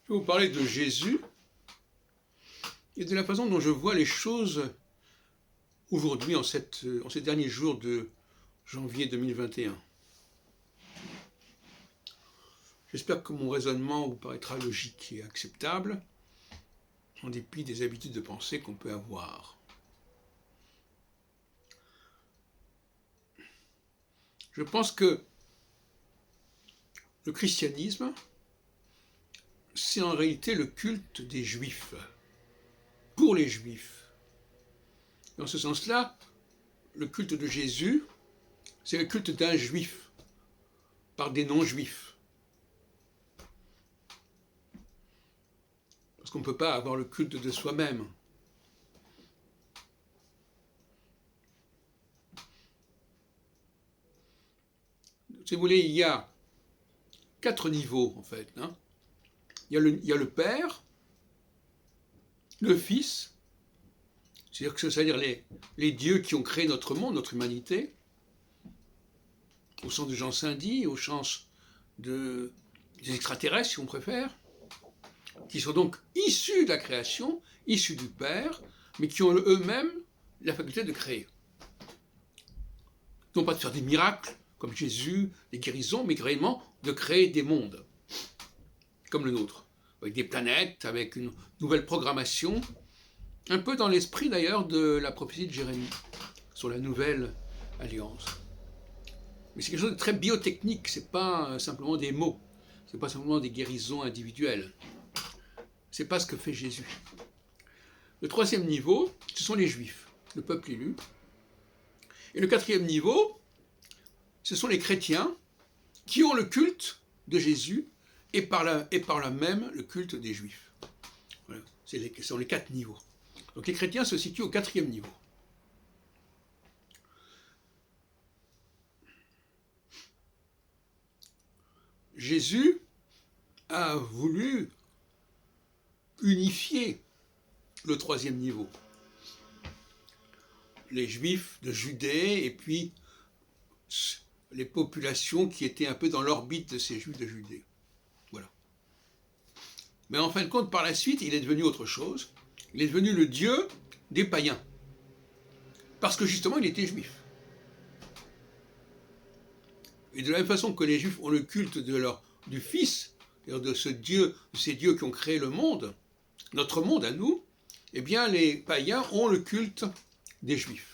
Je vais vous parler de Jésus et de la façon dont je vois les choses aujourd'hui, en ces derniers jours de janvier 2021. J'espère que mon raisonnement vous paraîtra logique et acceptable, en dépit des habitudes de pensée qu'on peut avoir. Je pense que le christianisme, c'est en réalité le culte des Juifs, pour les Juifs. Dans ce sens-là, le culte de Jésus, c'est le culte d'un Juif, par des non-Juifs. Parce qu'on ne peut pas avoir le culte de soi-même. Si vous voulez, il y a 4 niveaux, en fait. Il y a le Père, le Fils, c'est-à-dire les dieux qui ont créé notre monde, notre humanité, au sens de Jean Saint-Dit, au sens des extraterrestres, si on préfère, qui sont donc issus de la création, issus du Père, mais qui ont eux-mêmes la faculté de créer. Non pas de faire des miracles, comme Jésus, des guérisons, mais réellement de créer des mondes, comme le nôtre, avec des planètes, avec une nouvelle programmation, un peu dans l'esprit d'ailleurs de la prophétie de Jérémie, sur la nouvelle alliance. Mais c'est quelque chose de très biotechnique, c'est pas simplement des mots, c'est pas simplement des guérisons individuelles. C'est pas ce que fait Jésus. Le 3e niveau, ce sont les Juifs, le peuple élu. Et le 4e niveau, ce sont les chrétiens qui ont le culte de Jésus et par là même le culte des Juifs. Voilà. Ce sont les 4 niveaux. Donc les chrétiens se situent au 4e niveau. Jésus a voulu unifier le 3e niveau. Les Juifs de Judée et puis les populations qui étaient un peu dans l'orbite de ces Juifs de Judée. Voilà. Mais en fin de compte, par la suite, il est devenu autre chose. Il est devenu le Dieu des païens. Parce que justement, il était juif. Et de la même façon que les Juifs ont le culte du Fils, c'est-à-dire de ces dieux qui ont créé le monde, notre monde à nous, eh bien les païens ont le culte des Juifs.